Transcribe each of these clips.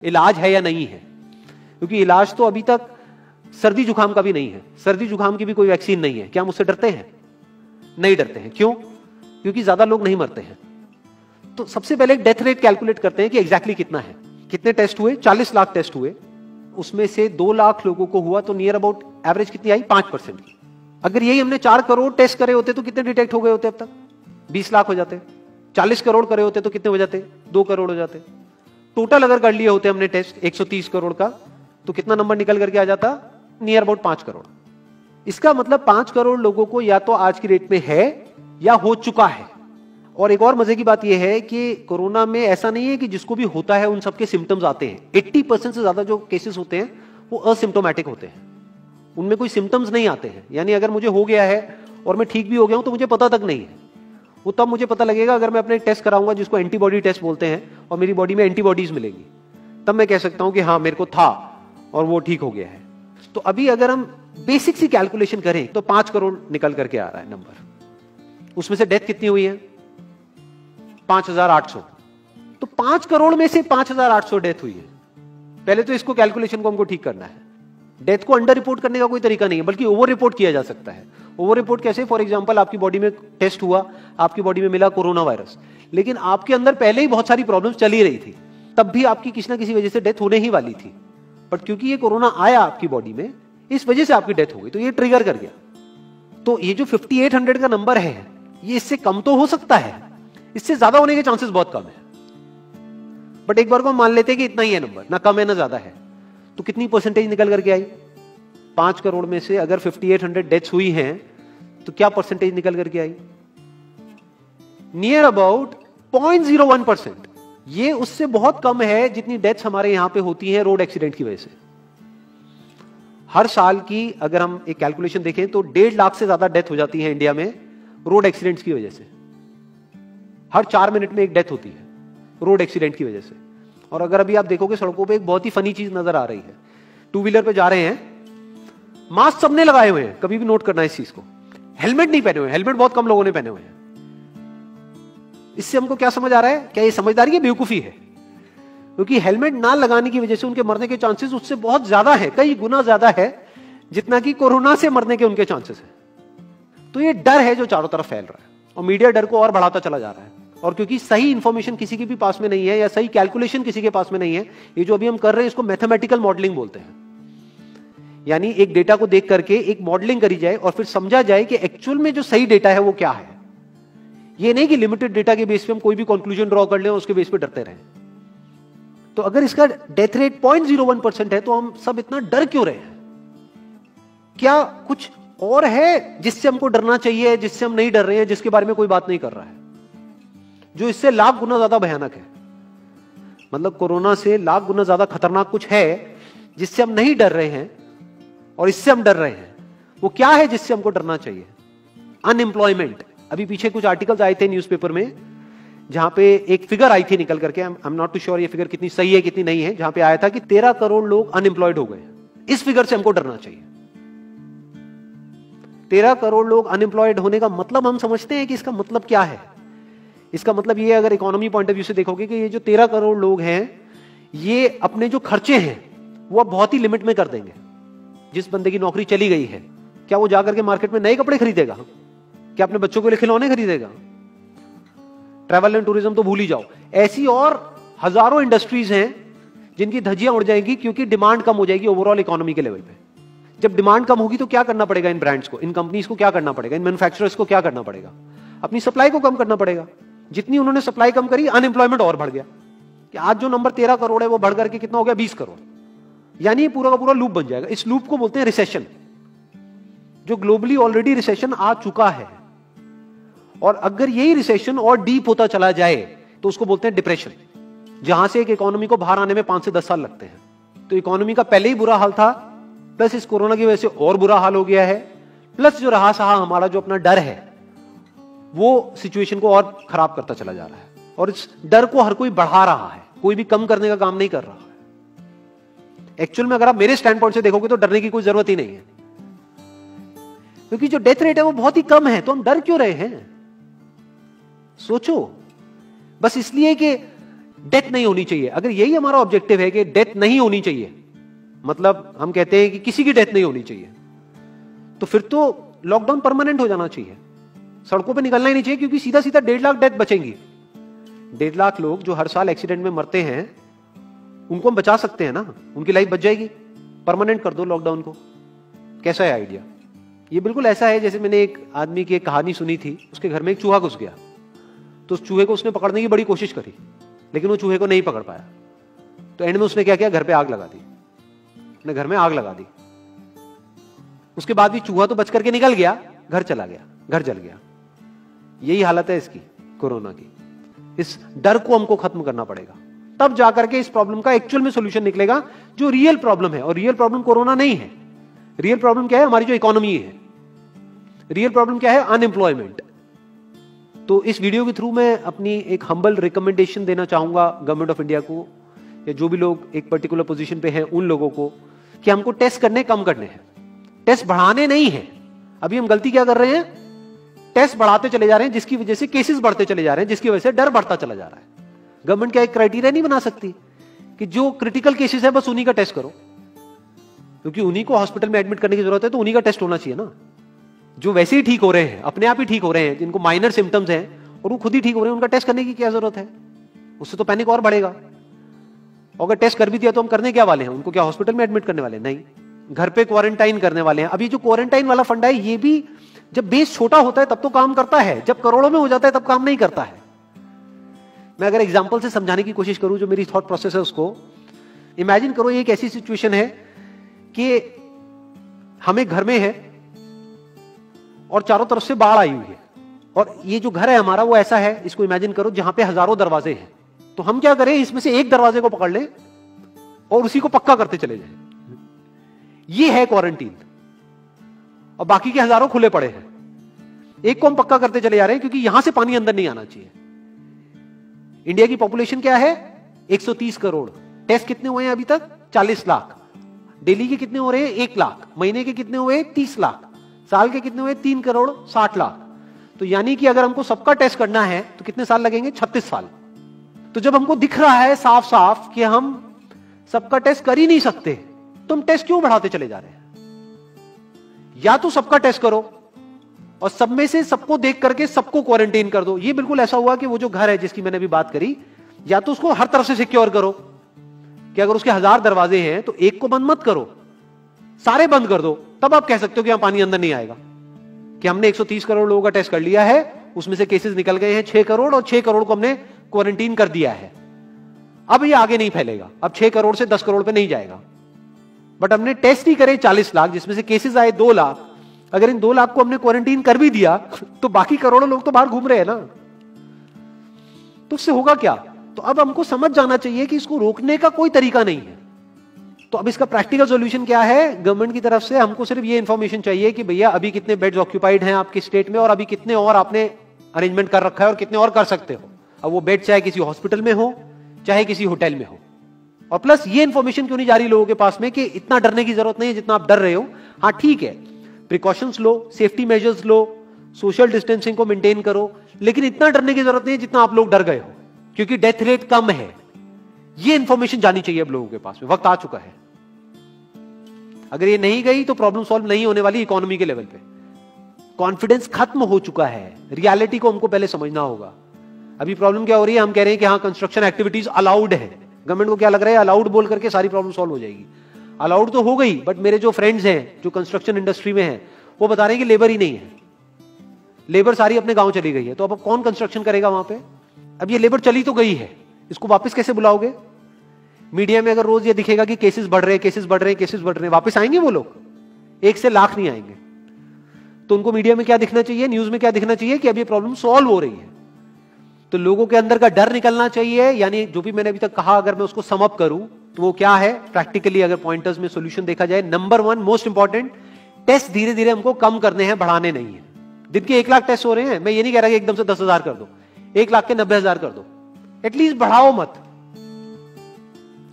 इलाज है या नहीं है, क्योंकि इलाज तो अभी तक सर्दी जुकाम का भी नहीं है, सर्दी जुकाम की भी कोई वैक्सीन नहीं है। क्या हम उससे डरते हैं? नहीं डरते हैं। क्यों? क्योंकि ज्यादा लोग नहीं मरते हैं। तो सबसे पहले डेथ रेट कैलकुलेट करते हैं कि एग्जैक्टली कितना है। कितने टेस्ट हुए? 40 लाख टेस्ट हुए, उसमें से 2 लाख लोगों को हुआ, तो नियर अबाउट एवरेज कितनी आई? 5% की। अगर यही हमने 4 करोड़ टेस्ट करे होते तो कितने डिटेक्ट हो गए होते? अब तक 20 लाख हो जाते। 40 करोड़ करे होते तो कितने हो जाते? 2 करोड़ हो जाते। टोटल अगर कर लिए होते हमने टेस्ट 130 करोड़ का, तो कितना नंबर निकल करके आ जाता? Near about 5 crore. इसका मतलब 5 करोड़ लोगों को या तो आज की डेट में है या हो चुका है। और एक और मजे की बात यह है कि कोरोना में ऐसा नहीं है कि जिसको भी होता है उन सबके सिम्टम्स आते हैं। 80% से ज्यादा जो केसेस होते हैं वो असिम्टोमेटिक होते हैं, उनमें कोई सिम्टम्स नहीं आते हैं। यानी अगर मुझे हो गया है और मैं ठीक भी हो गया हूं तो मुझे पता तक नहीं है। वो तब मुझे पता लगेगा अगर मैं अपने टेस्ट कराऊंगा, जिसको एंटीबॉडी टेस्ट बोलते हैं, और मेरी बॉडी में एंटीबॉडीज मिलेगी, तब मैं कह सकता हूं कि हाँ मेरे को था और वो ठीक हो गया है। तो अभी अगर हम बेसिक सी कैलकुलेशन करें तो 5 करोड़ निकल करके आ रहा है नंबर। उसमें से डेथ कितनी हुई है? 5800। तो 5 करोड़ में से 5800 डेथ हुई है। पहले तो इसको कैलकुलेशन को हमको ठीक करना है। डेथ को अंडर रिपोर्ट करने का कोई तरीका नहीं है, बल्कि ओवर रिपोर्ट किया जा सकता है। ओवर रिपोर्ट कैसे? फॉर एग्जांपल आपकी बॉडी में टेस्ट हुआ, आपकी बॉडी में मिला कोरोना वायरस, लेकिन आपके अंदर पहले ही बहुत सारी प्रॉब्लम्स चली रही थी, तब भी आपकी किसी ना किसी वजह से डेथ होने ही वाली थी। बट क्योंकि ये कोरोना आया आपकी बॉडी में, इस वजह से आपकी डेथ हो गई, तो ये ट्रिगर कर गया। तो ये जो 5800 का नंबर है, ये इससे कम तो हो सकता है, इससे ज्यादा होने के चांसेस बहुत कम है। बट एक बार को हम मान लेते हैं कि इतना ही है नंबर, ना कम है ना ज्यादा है, तो कितनी परसेंटेज निकल करके आई? 5 करोड़ में से अगर 5800 डेथ्स हुई हैं तो क्या परसेंटेज निकल करके आई? Near about 0.01%। ये उससे बहुत कम है जितनी डेथ्स हमारे यहां पे होती हैं रोड एक्सीडेंट की वजह से। हर साल की अगर हम एक कैलकुलेशन देखें तो 1.5 लाख से ज्यादा डेथ हो जाती है इंडिया में रोड एक्सीडेंट्स की वजह से। हर 4 मिनट में एक डेथ होती है रोड एक्सीडेंट की वजह से। और अगर अभी आप देखोगे सड़कों पे एक बहुत ही फनी चीज नजर आ रही है। 2 व्हीलर पे जा रहे हैं, मास्क सबने लगाए हुए हैं, कभी भी नोट करना इस चीज को। हेलमेट नहीं पहने हुए, हेलमेट बहुत कम लोगों ने पहने हुए हैं। इससे हमको क्या समझ आ रहा है? क्या ये समझदारी है, बेवकूफी है? क्योंकि हेलमेट ना लगाने की वजह से उनके मरने के चांसेस उससे बहुत ज्यादा है, कई गुना ज्यादा है जितना कि कोरोना से मरने के उनके चांसेस है। तो ये डर है जो चारों तरफ फैल रहा है, और मीडिया डर को और बढ़ाता चला जा रहा है। और क्योंकि सही इंफॉर्मेशन किसी के भी पास में नहीं है, या सही कैलकुलेशन किसी के पास में नहीं है, ये जो अभी हम कर रहे हैं इसको मैथमेटिकल मॉडलिंग बोलते हैं। यानी एक डेटा को देख करके एक मॉडलिंग करी जाए और फिर समझा जाए कि एक्चुअल में जो सही डेटा है वो क्या है। ये नहीं कि लिमिटेड डेटा के बेस पे हम कोई भी कंक्लूजन ड्रॉ कर लें और उसके बेस पे डरते रहें। तो अगर इसका डेथ रेट 0.01% है तो हम सब इतना डर क्यों रहे हैं? क्या कुछ और है जिससे हमको डरना चाहिए, जिससे हम नहीं डर रहे हैं, जिसके बारे में कोई बात नहीं कर रहा है, जो इससे लाख गुना ज्यादा भयानक है? मतलब कोरोना से लाख गुना ज्यादा खतरनाक कुछ है जिससे हम नहीं डर रहे हैं और इससे हम डर रहे हैं। वो क्या है जिससे हमको डरना चाहिए? अनएम्प्लॉयमेंट। अभी पीछे कुछ आर्टिकल्स आए थे न्यूज़पेपर में, जहां पे एक फिगर आई थी निकल करके, I am not too sure ये फिगर कितनी सही है कितनी नहीं है, जहां पे आया था कि 13 करोड़ लोग अनएम्प्लॉयड हो गए। इस फिगर से हमको डरना चाहिए। 13 करोड़ लोग अनएम्प्लॉयड होने का मतलब हम समझते हैं कि इसका मतलब क्या है? इसका मतलब ये, अगर इकोनॉमी पॉइंट ऑफ व्यू से देखोगे, कि ये जो 13 करोड़ लोग हैं ये अपने जो खर्चे हैं वो अब बहुत ही लिमिट में कर देंगे। जिस बंदे की नौकरी चली गई है, क्या वो जाकर के मार्केट में नए कपड़े खरीदेगा? क्या अपने बच्चों के लिए खिलौने खरीदेगा? ट्रैवल एंड टूरिज्म तो भूल ही जाओ। ऐसी और हजारों इंडस्ट्रीज हैं जिनकी धज्जियां उड़ जाएंगी, क्योंकि डिमांड कम हो जाएगी ओवरऑल इकोनॉमी के लेवल पे। जब डिमांड कम होगी तो क्या करना पड़ेगा इन ब्रांड्स को, इन कंपनीज को क्या करना पड़ेगा, इन मैन्युफैक्चरर्स को क्या करना पड़ेगा? अपनी सप्लाई को कम करना पड़ेगा। जितनी उन्होंने सप्लाई कम करी, अनएम्प्लॉयमेंट और बढ़ गया। कि आज जो नंबर 13 करोड़ है वो बढ़ करके कितना हो गया? 20 करोड़। यानी पूरा का पूरा लूप बन जाएगा। इस लूप को बोलते हैं रिसेशन, जो ग्लोबली ऑलरेडी रिसेशन आ चुका है। और अगर यही रिसेशन और डीप होता चला जाए तो उसको बोलते हैं डिप्रेशन, जहां से एक इकोनॉमी को बाहर आने में 5 से 10 साल लगते हैं। तो इकोनॉमी का पहले ही बुरा हाल था, प्लस इस कोरोना की वजह से और बुरा हाल हो गया है, प्लस जो रहा सहा हमारा जो अपना डर है वो सिचुएशन को और खराब करता चला जा रहा है। और इस डर को हर कोई बढ़ा रहा है, कोई भी कम करने का काम नहीं कर रहा है। एक्चुअल में अगर आप मेरे स्टैंड पॉइंट से देखोगे तो डरने की कोई जरूरत ही नहीं है, क्योंकि जो डेथ रेट है वो बहुत ही कम है। तो हम डर क्यों रहे हैं? सोचो। बस इसलिए कि डेथ नहीं होनी चाहिए। अगर यही हमारा ऑब्जेक्टिव है कि डेथ नहीं होनी चाहिए, मतलब हम कहते हैं कि किसी की डेथ नहीं होनी चाहिए, तो फिर तो लॉकडाउन परमानेंट हो जाना चाहिए, सड़कों पे निकलना ही नहीं चाहिए, क्योंकि सीधा सीधा 1.5 लाख डेथ बचेंगी। 1.5 लाख लोग जो हर साल एक्सीडेंट में मरते हैं, उनको हम बचा सकते हैं ना, उनकी लाइफ बच जाएगी। परमानेंट कर दो लॉकडाउन को। कैसा है आइडिया? ये बिल्कुल ऐसा है जैसे मैंने एक आदमी की एक कहानी सुनी थी, उसके घर में एक चूहा घुस गया, तो उस चूहे को उसने पकड़ने की बड़ी कोशिश करी, लेकिन वो चूहे को नहीं पकड़ पाया। तो एंड में उसने क्या किया, घर पे आग लगा दी, अपने घर में आग लगा दी। उसके बाद भी चूहा तो बच करके निकल गया, घर चला गया, घर जल गया। यही हालत है इसकी, कोरोना की। इस डर को हमको खत्म करना पड़ेगा, तब जाकर के इस प्रॉब्लम का एक्चुअल में सॉल्यूशन निकलेगा, जो रियल प्रॉब्लम है। और रियल प्रॉब्लम कोरोना नहीं है। रियल प्रॉब्लम क्या है? हमारी जो इकोनॉमी है। रियल प्रॉब्लम क्या है? अनएम्प्लॉयमेंट। तो इस वीडियो के थ्रू मैं अपनी एक हम्बल रिकमेंडेशन देना चाहूंगा गवर्नमेंट ऑफ इंडिया को, या जो भी लोग एक पर्टिकुलर पोजीशन पे हैं उन लोगों को, कि हमको टेस्ट करने कम करने हैं, टेस्ट बढ़ाने नहीं है। अभी हम गलती क्या कर रहे हैं? टेस्ट बढ़ाते चले जा रहे हैं, जिसकी वजह से केसेस बढ़ते चले जा रहे हैं, जिसकी वजह से डर बढ़ता चला जा रहा है। गवर्नमेंट क्या एक क्राइटेरिया नहीं बना सकती कि जो क्रिटिकल केसेस है बस उन्हीं का टेस्ट करो, क्योंकि उन्हीं को हॉस्पिटल में एडमिट करने की जरूरत है, तो उन्हीं का टेस्ट होना चाहिए ना। जो वैसे ही ठीक हो रहे हैं, अपने आप ही ठीक हो रहे हैं, जिनको माइनर सिम्टम्स हैं और वो खुद ही ठीक हो रहे हैं, उनका टेस्ट करने की क्या जरूरत है? उससे तो पैनिक और बढ़ेगा। और अगर टेस्ट कर भी दिया तो हम करने क्या वाले हैं? उनको क्या हॉस्पिटल में एडमिट करने वाले? नहीं, घर पे क्वारंटाइन करने वाले हैं। अभी जो क्वारंटाइन वाला फंडा है, ये भी जब बेस छोटा होता है तब तो काम करता है, जब करोड़ों में हो जाता है तब काम नहीं करता है। मैं अगर एग्जांपल से समझाने की कोशिश करूं, जो मेरी थॉट प्रोसेस है उसको इमेजिन करो। एक ऐसी सिचुएशन है कि हम एक घर में है और चारों तरफ से बाढ़ आई हुई है, और ये जो घर है हमारा वो ऐसा है, इसको इमेजिन करो, जहां पे हजारों दरवाजे हैं। तो हम क्या करें, इसमें से एक दरवाजे को पकड़ लें और उसी को पक्का करते चले जाएं। ये है क्वारंटीन, और बाकी के हजारों खुले पड़े हैं। एक को हम पक्का करते चले जा रहे हैं, क्योंकि यहां से पानी अंदर नहीं आना चाहिए। इंडिया की पॉपुलेशन क्या है? 130 करोड़। टेस्ट कितने हुए हैं अभी तक? 40 लाख। दिल्ली के कितने हो रहे हैं? 1 लाख। महीने के कितने हुए? 30 लाख। साल के कितने हुए? 3 करोड़ 60 लाख। तो यानी कि अगर हमको सबका टेस्ट करना है तो कितने साल लगेंगे? 36 साल। तो जब हमको दिख रहा है साफ साफ कि हम सबका टेस्ट कर ही नहीं सकते, तो हम टेस्ट क्यों बढ़ाते चले जा रहे हैं? या तो सबका टेस्ट करो और सब में से सबको देख करके सबको क्वारंटाइन कर दो। ये बिल्कुल ऐसा हुआ कि वो जो घर है जिसकी मैंने अभी बात करी, या तो उसको हर तरफ से सिक्योर करो कि अगर उसके 1000 दरवाजे हैं तो एक को बंद मत करो, सारे बंद कर दो। तब आप कह सकते हो कि यहां पानी अंदर नहीं आएगा, कि हमने 130 करोड़ लोगों का टेस्ट कर लिया है, उसमें से केसेस निकल गए हैं 6 करोड़, और 6 करोड़ को हमने क्वारंटीन कर दिया है। अब ये आगे नहीं फैलेगा, अब 6 करोड़ से 10 करोड़ पे नहीं जाएगा। बट हमने टेस्ट ही करे 40 लाख, जिसमें से केसेस आए 2 लाख। अगर इन 2 लाख को हमने क्वारंटीन कर भी दिया तो बाकी करोड़ों लोग तो बाहर घूम रहे हैं ना, तो उससे होगा क्या? तो अब हमको समझ जाना चाहिए कि इसको रोकने का कोई तरीका नहीं है। तो अब इसका प्रैक्टिकल सॉल्यूशन क्या है? गवर्नमेंट की तरफ से हमको सिर्फ ये इंफॉर्मेशन चाहिए कि भैया अभी कितने बेड्स ऑक्यूपाइड हैं आपके स्टेट में, और अभी कितने और आपने अरेंजमेंट कर रखा है, और कितने और कर सकते हो। अब वो बेड चाहे किसी हॉस्पिटल में हो चाहे किसी होटल में हो। और प्लस ये इंफॉर्मेशन क्यों नहीं जा रही लोगों के पास में कि इतना डरने की जरूरत नहीं है जितना आप डर रहे हो। हाँ ठीक है, प्रिकॉशंस लो, सेफ्टी मेजर्स लो, सोशल डिस्टेंसिंग को मेंटेन करो, लेकिन इतना डरने की जरूरत नहीं है जितना आप लोग डर गए हो, क्योंकि डेथ रेट कम है। ये इंफॉर्मेशन जानी चाहिए अब लोगों के पास में, वक्त आ चुका है। अगर ये नहीं गई तो प्रॉब्लम सॉल्व नहीं होने वाली इकोनॉमी के लेवल पे। कॉन्फिडेंस खत्म हो चुका है, रियलिटी को हमको पहले समझना होगा। अभी प्रॉब्लम क्या हो रही है? हम कह रहे हैं कि हाँ कंस्ट्रक्शन एक्टिविटीज अलाउड है। गवर्नमेंट को क्या लग रहा है? अलाउड बोल करके सारी प्रॉब्लम सॉल्व हो जाएगी। अलाउड तो हो गई, बट मेरे जो फ्रेंड्स हैं जो कंस्ट्रक्शन इंडस्ट्री में हैं, वो बता रहे हैं कि लेबर ही नहीं है, लेबर सारी अपने गांव चली गई है। तो अब कौन कंस्ट्रक्शन करेगा वहां पे? अब ये लेबर चली तो गई है, इसको वापस कैसे बुलाओगे? मीडिया में अगर रोज ये दिखेगा कि केसेस बढ़ रहे हैं, केसेस बढ़ रहे हैं, केसेस बढ़ रहे हैं, वापस आएंगे वो लोग? 1 से लाख नहीं आएंगे। तो उनको मीडिया में क्या दिखना चाहिए, न्यूज में क्या दिखना चाहिए? कि अब ये प्रॉब्लम सॉल्व हो रही है। तो लोगों के अंदर का डर निकलना चाहिए। यानी जो भी मैंने अभी तक कहा, अगर मैं उसको सम अप करूं तो वो क्या है प्रैक्टिकली, अगर पॉइंटर्स में सॉल्यूशन देखा जाए। नंबर 1 मोस्ट इंपॉर्टेंट, टेस्ट धीरे धीरे हमको कम करने हैं, बढ़ाने नहीं है। दिन के 1 लाख टेस्ट हो रहे हैं, मैं ये नहीं कह रहा कि एकदम से 10,000 कर दो, 1 लाख के 90,000 कर दो, एटलीस्ट बढ़ाओ मत।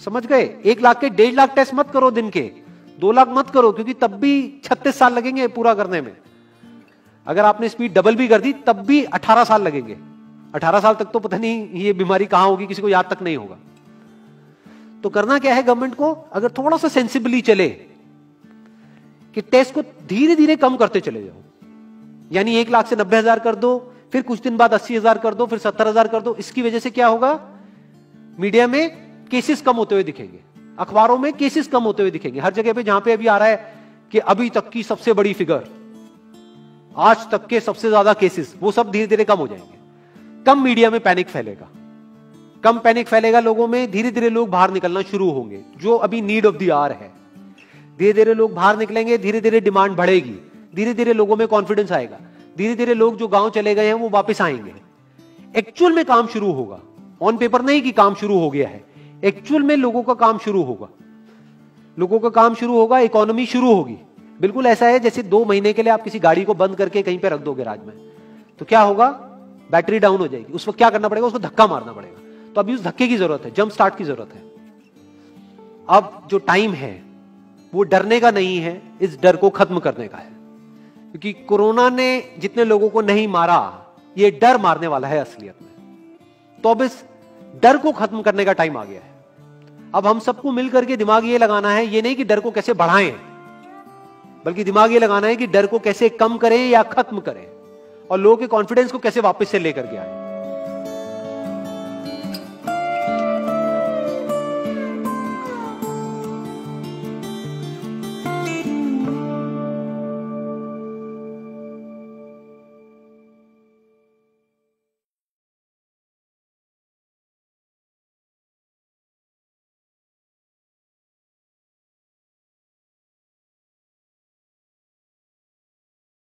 समझ गए? 1 लाख के 1.5 लाख टेस्ट मत करो दिन के, 2 लाख मत करो, क्योंकि तब भी 36 साल लगेंगे पूरा करने में। अगर आपने स्पीड डबल भी कर दी तब भी 18 साल लगेंगे। 18 साल तक तो पता नहीं ये बीमारी कहां होगी, किसी को याद तक नहीं होगा। तो करना क्या है गवर्नमेंट को, अगर थोड़ा सा सेंसिबली चले कि टेस्ट को धीरे धीरे कम करते चले जाओ, यानी 1 लाख से 90,000 कर दो, फिर कुछ दिन बाद 80,000 कर दो, फिर 70,000 कर दो। इसकी वजह से क्या होगा, मीडिया में केसेस कम होते हुए दिखेंगे, अखबारों में केसेस कम होते हुए दिखेंगे, हर जगह पे जहां पे अभी आ रहा है कि अभी तक की सबसे बड़ी फिगर, आज तक के सबसे ज्यादा केसेस, वो सब धीरे धीरे कम हो जाएंगे। कम मीडिया में पैनिक फैलेगा, कम पैनिक फैलेगा लोगों में, धीरे धीरे लोग बाहर निकलना शुरू होंगे, जो अभी नीड ऑफ द आवर है। धीरे धीरे लोग बाहर निकलेंगे, धीरे धीरे डिमांड बढ़ेगी, धीरे धीरे लोगों में कॉन्फिडेंस आएगा, धीरे धीरे लोग जो गांव चले गए हैं वो वापस आएंगे। एक्चुअल में काम शुरू होगा, ऑन पेपर नहीं कि काम शुरू हो गया है, एक्चुअल में लोगों का काम शुरू होगा, लोगों का काम शुरू होगा, इकोनॉमी शुरू होगी। बिल्कुल ऐसा है जैसे 2 महीने के लिए आप किसी गाड़ी को बंद करके कहीं पे रख दोगे राज में, तो क्या होगा, बैटरी डाउन हो जाएगी, उस वक्त क्या करना पड़ेगा, उसको धक्का मारना पड़ेगा। तो अभी उस धक्के की जरूरत है, जंप स्टार्ट की जरूरत है। अब जो टाइम है वो डरने का नहीं है, इस डर को खत्म करने का है, क्योंकि कोरोना ने जितने लोगों को नहीं मारा, ये डर मारने वाला है असलियत में। तो अब इस डर को खत्म करने का टाइम आ गया है। अब हम सबको मिलकर के दिमाग ये लगाना है, ये नहीं कि डर को कैसे बढ़ाएं, बल्कि दिमाग ये लगाना है कि डर को कैसे कम करें या खत्म करें, और लोगों के कॉन्फिडेंस को कैसे वापस से लेकर के आए।